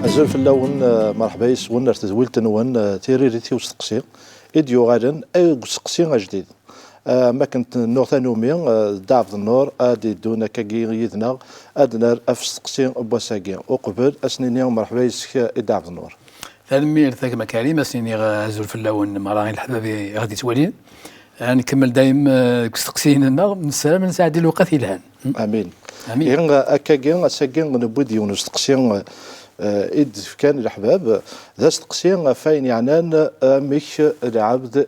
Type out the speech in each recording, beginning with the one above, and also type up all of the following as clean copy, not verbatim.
أزول في اللون مرحبا يسون ارتزولت نوان تيريريتي وسقسي إديو غادن أي سقسي جديد ما كنت نور ثانومي دافض النور ادي دونا كاكي يدنا ادنار افسقسي بوساكي وقبل اسنيني مرحبا يسك دافض النور تنمير ثاك مكارم اسنيني غازول في اللون مراغي الحبابي غادي تولين نكمل دايم سقسينا من السلام نساعد الوقت الهان امين امين اكاكي اساكي نبودي ونسقسي إد كان الأحباب ذا سقسي فاين يعنان مش العبد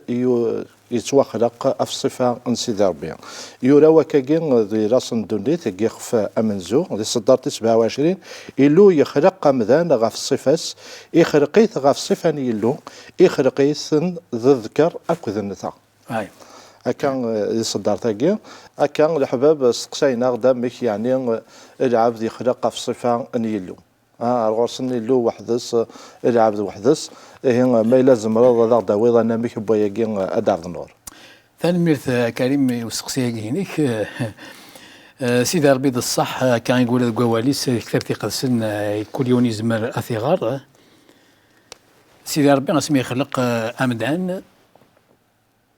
يتوخلق في صفة نسيد ربي يورا وكاكين ذي راس ندوني تيخف أمنزو ذي صدار 27 إلو يخلق مذان غاف الصفاس يخلقيت غاف صفة يلو يخلقيت ذي الذكر أكو ذي النثى أكان يصدر تاقي أكان الأحباب سقسينا غدا مش يعني العبد يخلق في صفة يلو الغرسني له وحدث العبد وحدث هي ما لازم رضا ذا داويض انا مش بوياكين ادار النور ثاني ميرث كريم وسقسي هنيك سيدي ربيض الصح كان يقول القواليس كثرتي قدسن كل يوم يزمر اثيغار سيدي ربي اسمي يخلق امدان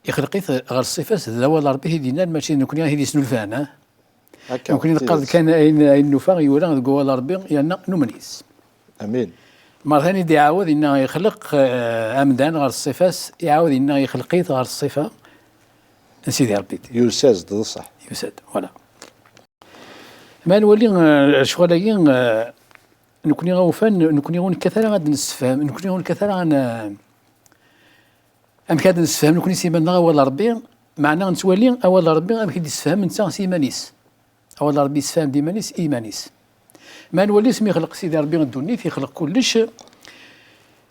يخلقيت غير الصفات ذا ربي دينا ماشي نكون هذه سنولفان يمكن نقال كان أين نفاق يولا قوال ربي يعني نمنيس امين مرة ثانية دي يعاود انه يخلق امدان غير الصفات يعاود انه يخلقيت غير الصفه نسيدي ربي يساز ضد صح يساد ولا ما نولي شغلين نكوني غوفان نكوني غون كثر غاد نستفهم نكوني غون كثر غان ام كاد نستفهم نكوني سيمان غوال ربي معناه نتولي اول ربي ام كيد يستفهم انت سيمانيس أول ربي يسفهم ديمانيس إيمانيس ما نولي سمي يخلق سيدي ربي الدنيا يخلق كلش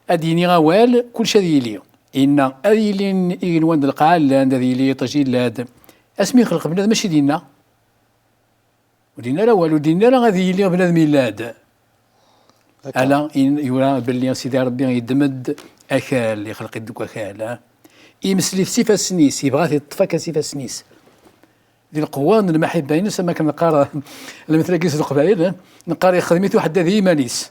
أديني غوال كلش هذي لي إن هذي لي ينوان القال هذي لي طجيل لاد اسمي يخلق بنادم ماشي دينا ودينا لا والو دينا لا هذه لي بنادم ميلاد ألا إن يورا باللي سيدي ربي يدمد أكال يخلق يدك أكال يمسلي في سيفا سنيس يبغى يطفى كسيفا سنيس دي القوان المحبة ينسى ما كان نقارا لما تلاقيس القبائل نقارا خدميت واحد ذي مانيس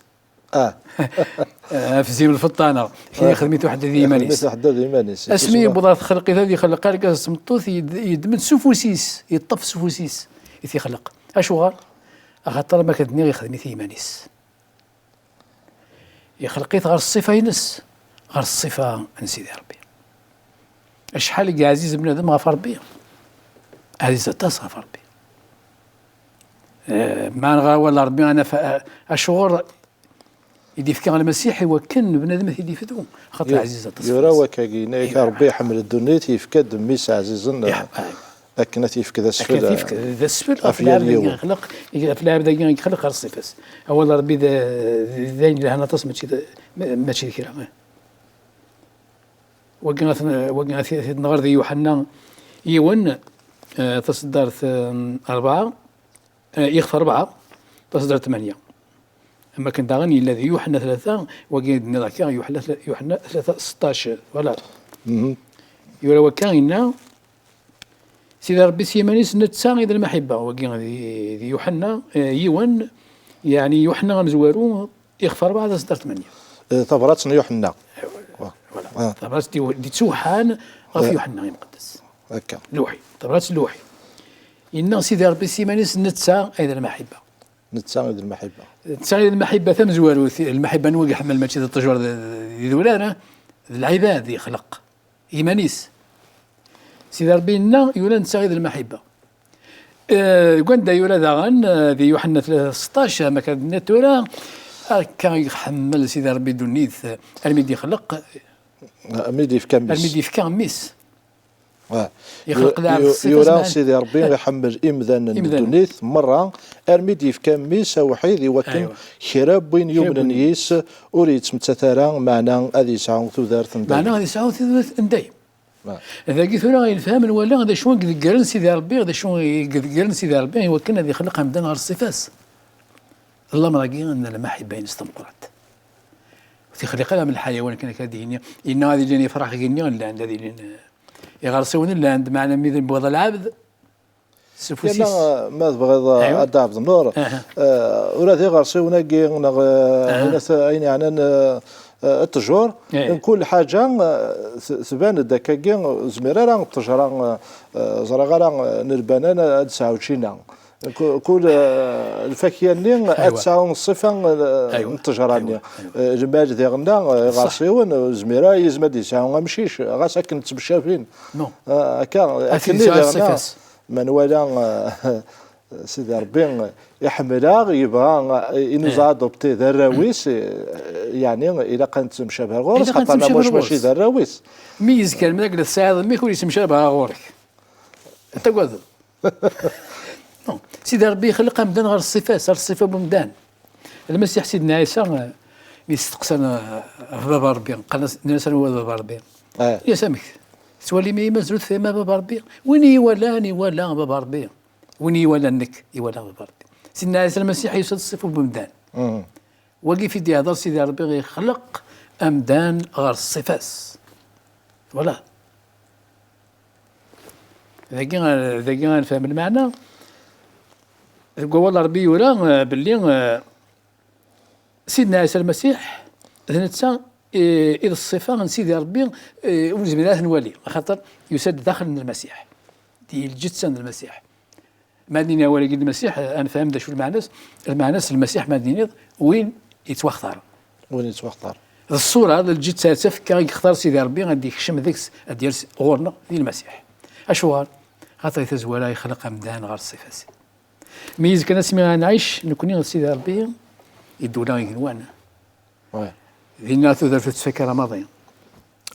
في زين الفطانة كي خدميت واحد ذي مانيس اسمي بضات خلقي هذه خلق لك سمطوث يدمن سفوسيس يطف سفوسيس يثي خلق اشو غار خاطر ما كدني غير خدميت مانيس يخلقيت غير الصفة ينس غير الصفة نسيدي ربي شحال يا عزيز بنادم غفر بيه هذه تصرف ربي ما نغا ولا ربي انا اشعر يدي فكر المسيح وكن بنادم يدي فدو خاطر عزيزه تصرف يرا وكاينيك ربي يحمل الدنيا تيفكد ميس عزيزنا لكن تيفكد السفل ذا السفل في العبد يخلق في العبد يخلق الصفات اول ربي ذين لهنا تصمت ماشي كلام وقنا في النهار ذي يوحنا يون تصدرت 4 يخفى 4 تصدر 8 أما كنت أغني الذي يوحنا 3 وقيد نذاك يوحنا 3 16 ولا يقول وكان سيدي ربي سيمانيس نتساغي ذا المحبة وقيد ذي يوحنا يوان يعني يوحنا غمزوارو يخفى 4 تصدر 8 ثبراتنا يوحنا ولا ثبرات دي تسوحان غف يوحنا يمقدس هكا لوحي طبرات اللوحي إن سيدي ربي سيمانيس نتسا أيضا المحبة نتسا أيضا المحبة نتسا أيضا المحبة ثم زوالو المحبة نوقع حمل ماشي التجوار ذولانا العباد يخلق إيمانيس سيدي ربي إنا يولا نتسا أيضا المحبة قندا يولا داغن ذي يوحنا 16 ما كان نتولا كان يحمل سيدي ربي دونيث الميدي يخلق الميدي في كان الميدي في كان ميس يخلق يورا سيدي ربي يحمل إمذان الدنيث مرة أرميدي في كميس وحيد وكن خراب بين يوم نيس أريد متثرا معنا هذه ساعة ثوثارث معنا هذه ساعة ثوثارث ندايم إذا قلت له يفهم ولا هذا شو قد سيدي ربي هذا شو قد سيدي ربي وكن هذه خلق عمدان غير الصفات الله مراقي أن المحبة استنقرت وتخلق لها من الحيوان كان كاديني إن هذه جاني فرح غني ولا عند هذه يغرسون اللي عند معنا ميذن بوضع العبد سفوسيس. لأن ما تبغيض أيوة. أدعب النور ولا ذي غرسي وناقي أين يعني التجور كل حاجة تبان دكاكي زميرة التجارة زرغارة نربانا تسعة وشينا كل الفاكهة اللي أتسعون الصفة التجارة جمال ذي غنا غاسيون زميرة يزمد يسعون مشيش غاس أكن تبشافين أكن ذي غنا من ولا سيدي ربي يحملها يبغى ينوزا ادوبتي ذا الراويس يعني الى كانت مشابهه غورس خاطر انا واش ماشي ذا الراويس ميز كان من الساعه ما يكونش مشابهه غورك انت قاعد سيدي ربي خلق مدان غير الصفه بمدان المسيح سيدنا عيسى يستقسنا في باب ربي قال الناس هو باب ربي يا سامك تولي ما يمزلو ثما باب ربي وين يولاني ولا باب ربي وين يولانك يولا باب ربي سيدنا عيسى المسيح يوصل الصفه بمدان وقي في دي هذا سيدي ربي يخلق امدان غير الصفاس فوالا ذاكي غنفهم المعنى والله ربي يورا باللي سيدنا عيسى المسيح ذنتسا الى الصفه من سيدي ربي ولزمنا نولي خاطر يسد داخل من المسيح ديال الجسد المسيح مدينه ولكن المسيح انا فهم دا شو المعنى المسيح مدينه وين يتوختار الصوره هذا الجسد تفكر يختار سيدي ربي غادي يكشم ذيك ديال غورنا ديال المسيح اشوار خاطر يتزولا يخلق امدان غير الصفات ميز كان اسمي غنعيش نكوني سيدي ربي يدونا ينوان ذينا تقدر تتفكر رمضان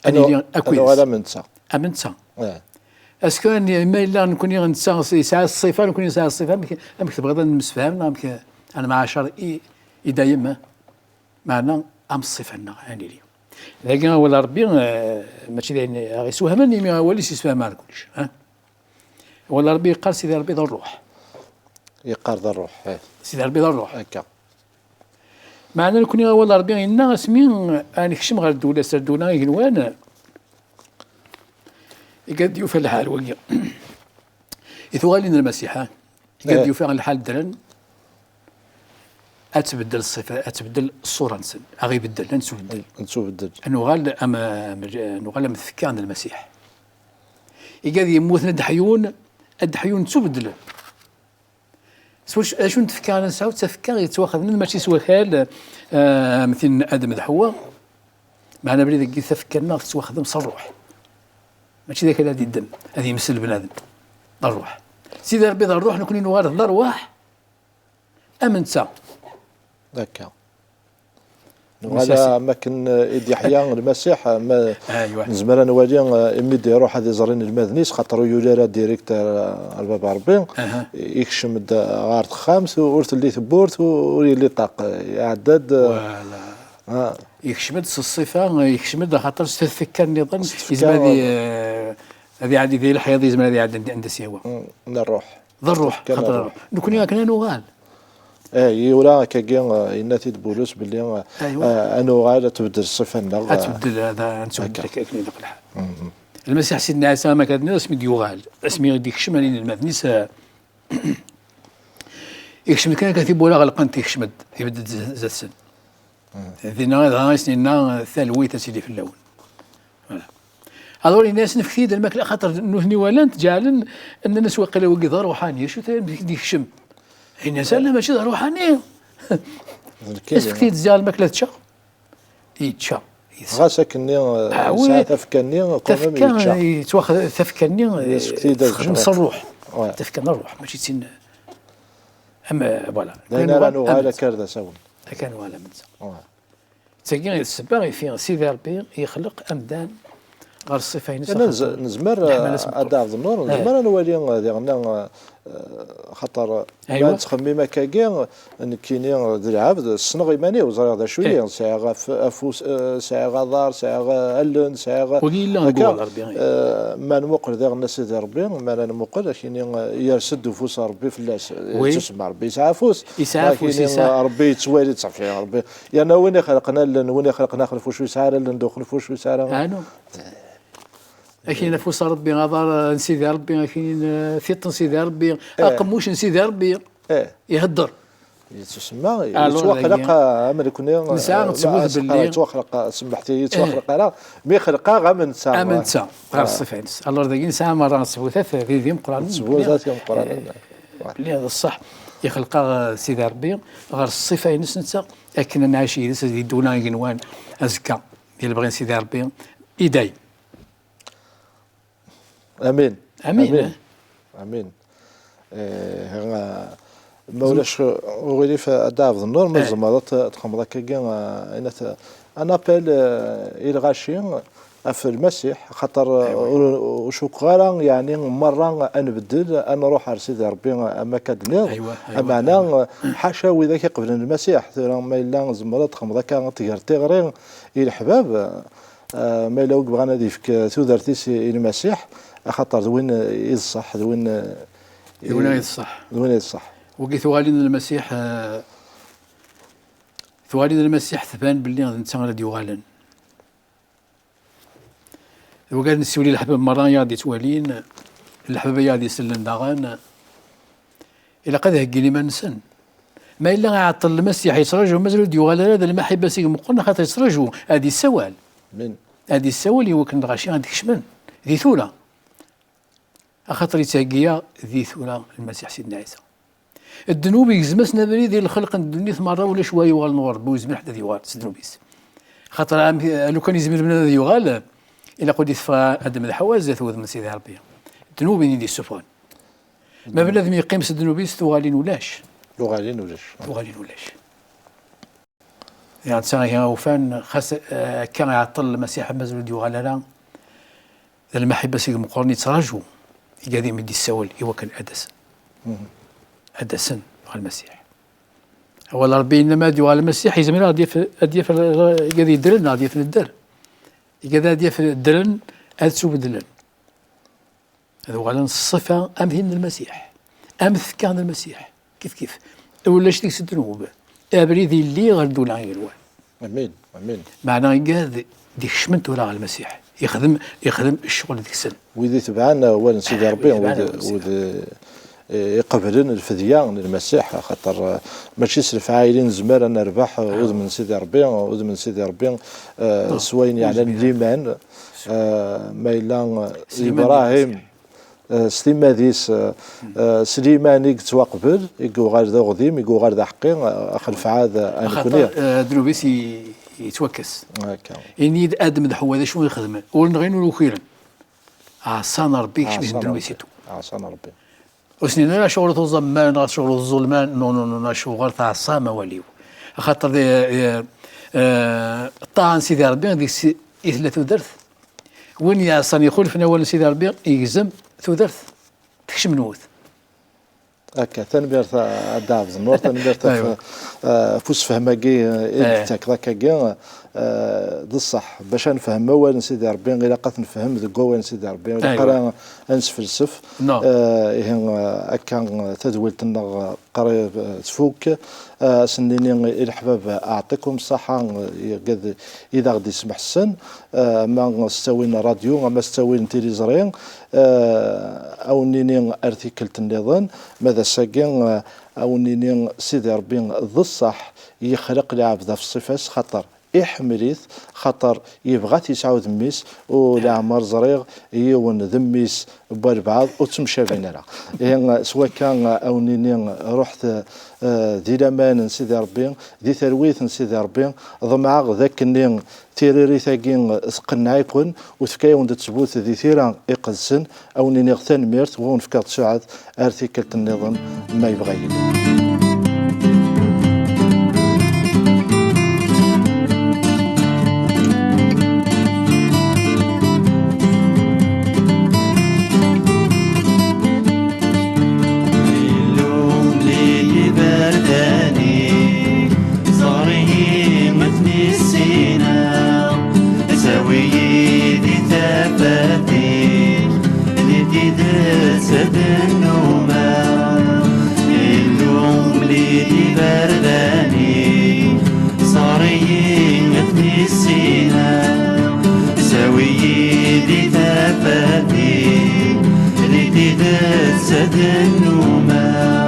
انا ولا منسى امنسى اسكو ما الا نكوني غنسى ساعه الصفه نكوني ساعه الصفه ما تبغى نمسفهم انا مع عشر دايما معنا ام الصفه يعني لي لكن ولا ربي ماشي يعني يسوهمني ما وليش يسفهم على كلش ولا ربي قال سيدي ربي ذو الروح يقار ذا الروح سيدي ربي ذو الروح هكا معنا نكوني ولا ربي إنا اسمي أنا كشم غير الدولة سردونا ينوان يقد يوفى الحال وقيا يثوالين المسيح يقد يوفى الحال درن أتبدل الصفة أتبدل الصورة نسن أغي بدل نسو بدل أنو غال مثكي عن المسيح يقد يموت الدحيون نسو بدل شو نتفكر نسعود تفكر يتواخذ من ماشي سوا خال مثل ادم ذا معنا بلي ذاك تفكرنا تواخذ من الروح ماشي ذاك هذه الدم هذه يمثل بنادم الروح سيدي ربي الروح نكون نوارث الارواح امنتا هكا ولا ما كان إيد يحيى المسيح ما نزمر انا ولي يمد يروح هذه زرين المذنيس خاطر يولي ديريكتور الباب ربي يكشم غارت خامس ورث اللي ثبورت واللي طاق يعدد فوالا يكشمد الصفه يكشمد خاطر تفكرني ظن يزم هذه عادي ذي الحياه يزم هذه عند سيوا الروح خاطر نكون كنا نوغال ولا كاين يناتي بولوس باللي انو غادا تبدل الصفه نغ تبدل هذا نسبد لك اكني ذاك الحال المسيح سيدنا عيسى ما كان اسمي يوغال اسمي غادي يكشم لين المذنيس يكشم كان كاتب ولا غلقنت يكشمد يبدل زاد السن ذينا هذا سنين ثالويت سيدي في اللون هذول الناس نفكيد الماكله خاطر نهني ولا تجعل ان الناس واقيلا وقي روحانيه شو يكشم الناس لا ماشي روحانيه اسكتي تزال الماكله تشا يتشا غاسكني ساعه تفكرني تفكر يتواخذ تفكرني تخدم الروح تفكرنا الروح ماشي تسين اما فوالا انا نوغالا كاردا ساون كان ولا منسى تاكي السباغي في سيدي ربي يخلق امدان غير الصفين نزمر اداء النور نزمر نولي ديالنا خاطر ما تخمم كاكين ان كاينين ذي العبد الصنغ يماني وزرا هذا شويه ساعه افوس ساعه دار ساعه الن ساعه ما نمقل ذا الناس ذي ربي ما نمقل كاين يرسد فوس ربي فلاس تسمع ربي يسعفوس ربي توالي تصفي ربي يعني وين خلقنا وين خلقنا خلفوش يسعر لندو خلفوش يسعر أكين نفوس ربي غادر نسيدي ربي أكين ثيط نسيدي ربي أقموش نسيدي ربي يهدر تسمى يتوخلق عمل كنا نساء نتسوث باللي يتوخلق سمحتي يتوخلق راه مي خلقها غا من نساء من نساء غير الصفات الله ذاك نساء مرة نتسوثات في ذي القرآن تسوثات يوم القرآن اللي هذا الصح يخلقها سيدي ربي غير الصفة ينس نساء لكن نعيش يدونا ينوان أزكى ديال بغي سيدي ربي إيداي امين امين امين مولاش وغيري في دافض النور من زمرات تخمض كاع انا ابل الى غاشي في المسيح خاطر وشكرا يعني مره نبدل انا نروح على سيدي ربي اما كدنير أيوة معنا حاشا واذا كيقبل المسيح ما الا زمرات تخمض كاع تغرين الى حباب ما الا بغانا ديفك تودرتي المسيح خاطر وين يصح وين يصح وقي ثوالين المسيح ثبان باللي نتا غادي يوغالن وقال نسولي الحباب مرة يادي توالين الحباب يادي يسلم داغان إلا قد هكيني ما نسن ما إلا غيعطل المسيح يسرجو مازال يوغال هذا المحبة سيك مقلنا خاطر يسرجو هادي السوال هادي السوال يوكن غاشي غادي كشمن ذي ثولة خاطر يتاقيا ذي ثولة المسيح سيدنا عيسى الذنوب يزمسنا بريد الخلق الدنيا مرة ولا شويه يوغال نور بوزمن حتى يوغال الذنوبيس خاطر لو كان يزمن من هذا يوغال إلا قد يثفى ادم الحواز ثوذ من سيدي ربي الذنوب يدي السفون ما بنادم يقيم الذنوبيس ثوالين ولاش يعني تساهي وفان خاص كان يعطل المسيح مازال يوغال لا المحبة سيك مقرني تراجو يقادي مدي السوال يوكل أدسن على المسيح هو ربي إنما ديو على المسيح يزمن أديف يقادي يدرن أديف الدر يقادي أديف الدرن أدسو بدلن هذا هو الصفة أمثل المسيح أمثل كان المسيح كيف ولا شتيك الذنوب أبريدي اللي غردو لا غيروان امين معناه يقاد ديك شمنت ولا على المسيح يخدم الشغل ديك السن ويدي تبعنا هو سيدي ربي ود يقبلن الفديان للمسيح خاطر ماشي سلف عايلين زمار انا نربح وذ من سيدي ربي سوين يعني الايمان ما الا ابراهيم سليماديس سليماني تواقبل يقو غير ذا غديم يقو غير ذا حقي خلف عاد انا كوني دروبيس يتوكس يعني ادم دحو هذا شنو يخدم ونغينو الوكيل عصانا ربي كش دروبيسيتو عصانا ربي وسنين لا شغل الزمان لا شغل الظلمان نو شغل تاع الصامه وليو خاطر طعن سيدي ربي ديك ثلاث ودرث وين يعصاني يخلف اول سيدي ربي يجزم ثودرث تكش منوث هكا تنبيرت دافز النور تنبيرت فوس فهماكي تاك ذاك ضد الصح باش نفهم وين سيدي ربي غير قات نفهم ذوك وين سيدي ربي قرا نسفلسف هكا تدويلتنا قريب تفوك سنيني الحباب اعطيكم الصحه اذا غادي يسمح السن ما استوينا راديو ما استوينا تيليزرين او نيني ارتيكل النظام ماذا ساكن او نيني سيدي ربي ضد الصح يخلق العبد في الصفات خطر يحمليث خطر يبغى يسعود ميس والعمر زريغ يون ذميس بالبعض وتمشى بيننا يعني سواء كان او نيني رحت ذي لمان سيدي ربي ذي ثرويث سيدي ربي ضمع ذاك النين تيريري ثاقين سقنا يكون وتفكايون تثبوت ذي ثيرا يقزن او نيني غثان ميرت ونفكر تساعد ارتيكل النظام ما يبغى سوي دي فاتي ريدي سد النومه